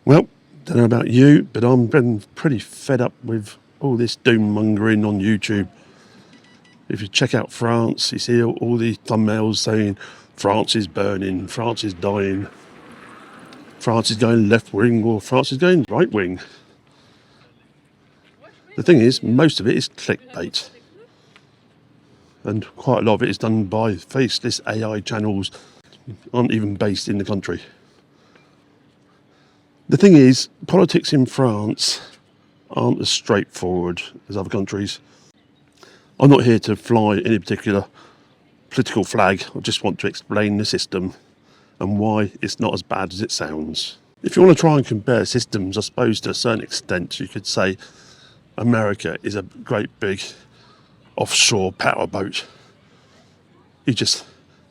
Well, don't know about you, but I'm been pretty fed up with all this doom mongering on YouTube. If you check out France, you see all these thumbnails saying France is burning, France is dying, France is going left wing, or France is going right wing. The thing is, most of it is clickbait. And quite a lot of it is done by faceless AI channels, aren't even based in the country. The thing is, politics in France aren't as straightforward as other countries. I'm not here to fly any particular political flag. I just want to explain the system and why it's not as bad as it sounds. If you want to try and compare systems, I suppose to a certain extent you could say America is a great big offshore powerboat. You just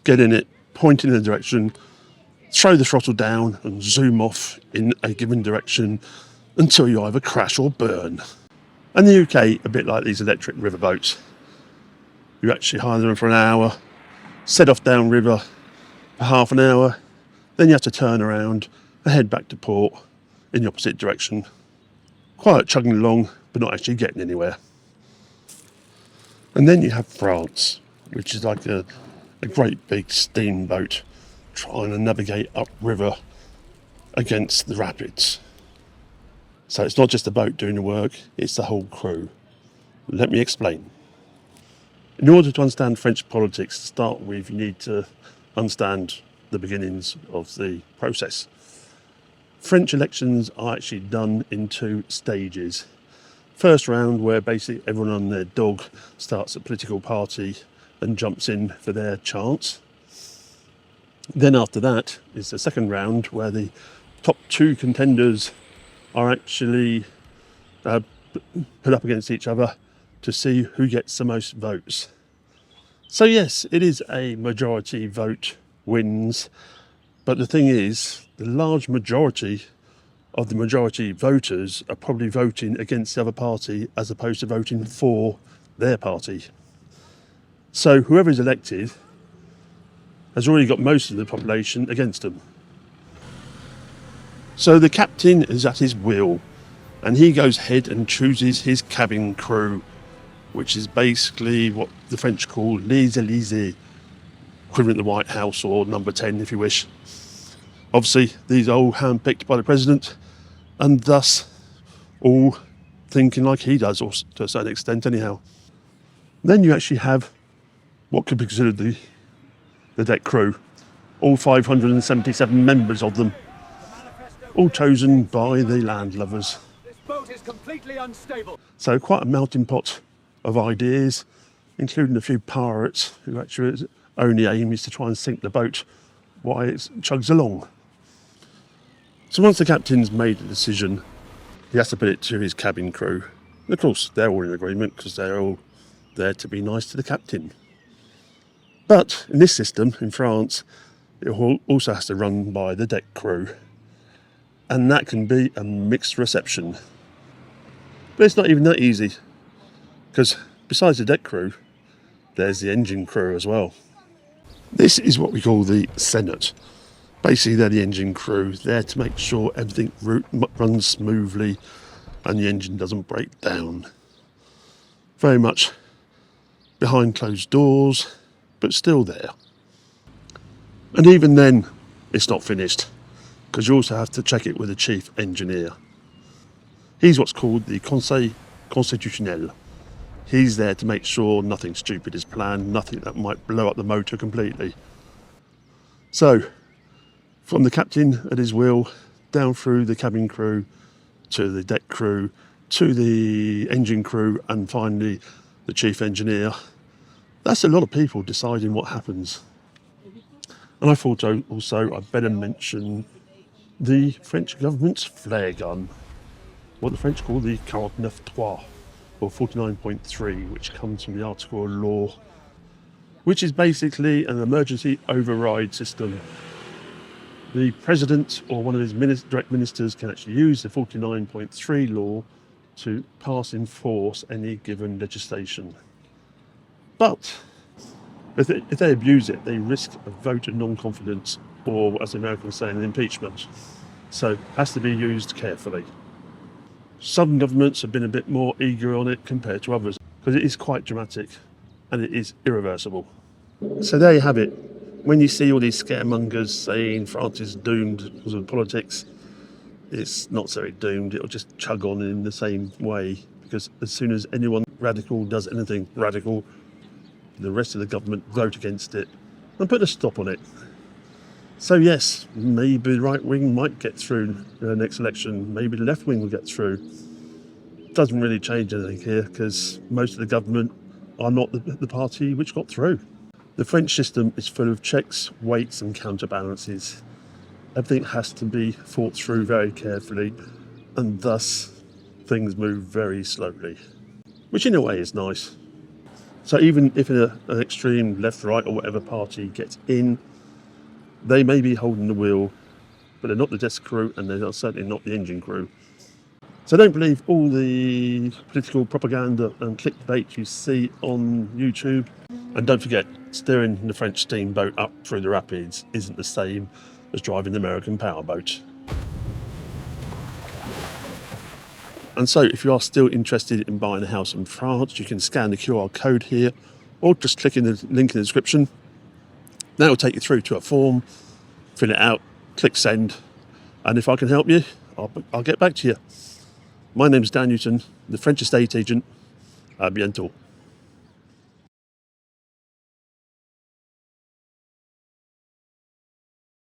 get in it, point in a direction, throw the throttle down and zoom off in a given direction until you either crash or burn. And the UK, a bit like these electric riverboats. You actually hire them for an hour, set off downriver for half an hour, then you have to turn around and head back to port in the opposite direction. Quite chugging along, but not actually getting anywhere. And then you have France, which is like a great big steamboat trying to navigate upriver against the rapids. So it's not just the boat doing the work, it's the whole crew. Let me explain. In order to understand French politics, to start with, you need to understand the beginnings of the process. French elections are actually done in two stages. First round, where basically everyone on their dog starts a political party and jumps in for their chance. Then after that is the second round, where the top two contenders are actually put up against each other to see who gets the most votes. So yes, it is a majority vote wins, but the thing is, the large majority of the majority voters are probably voting against the other party as opposed to voting for their party. So whoever is elected has already got most of the population against them. So the captain is at his will, and he goes ahead and chooses his cabin crew, which is basically what the French call les Élysées, equivalent to the White House or number 10 if you wish. Obviously, these are all handpicked by the president, and thus all thinking like he does, or to a certain extent anyhow. Then you actually have what could be considered the deck crew, all 577 members of them, all chosen by the landlubbers. This boat is completely unstable. So quite a melting pot of ideas, including a few pirates who actually only aim is to try and sink the boat while it chugs along. So once the captain's made a decision, he has to put it to his cabin crew. And of course, they're all in agreement because they're all there to be nice to the captain. But in this system, in France, it also has to run by the deck crew. And that can be a mixed reception. But it's not even that easy, because besides the deck crew, there's the engine crew as well. This is what we call the Senate. Basically, they're the engine crew, there to make sure everything runs smoothly and the engine doesn't break down. Very much behind closed doors, but still there. And even then, it's not finished, because you also have to check it with the chief engineer. He's what's called the Conseil Constitutionnel. He's there to make sure nothing stupid is planned, nothing that might blow up the motor completely. So, from the captain at his will, down through the cabin crew, to the deck crew, to the engine crew, and finally the chief engineer, that's a lot of people deciding what happens. And I thought also I'd better mention the French government's flare gun, what the French call the 49.3, or 49.3, which comes from the article of law, which is basically an emergency override system. The president or one of his direct ministers can actually use the 49.3 law to pass in force any given legislation. But if they abuse it, they risk a vote of non-confidence, or as the Americans say, an impeachment. so it has to be used carefully. Some governments have been a bit more eager on it compared to others, because it is quite dramatic and it is irreversible. So there you have it. When you see all these scaremongers saying France is doomed because of politics, it's not so doomed. It'll just chug on in the same way, because as soon as anyone radical does anything radical, the rest of the government vote against it and put a stop on it. So yes, maybe the right wing might get through the next election, maybe the left wing will get through. Doesn't really change anything here, because most of the government are not the party which got through. The French system is full of checks, weights and counterbalances. Everything has to be thought through very carefully, and thus things move very slowly, which in a way is nice. So even if an extreme left, right or whatever party gets in, they may be holding the wheel, but they're not the desk crew and they're certainly not the engine crew. So don't believe all the political propaganda and clickbait you see on YouTube. And don't forget, steering the French steamboat up through the rapids isn't the same as driving the American powerboat. And so if you are still interested in buying a house in France, you can scan the QR code here or just click in the link in the description. That will take you through to a form, fill it out, click send, and if I can help you, I'll get back to you. My name's Dan Newton, the French estate agent. À bientôt.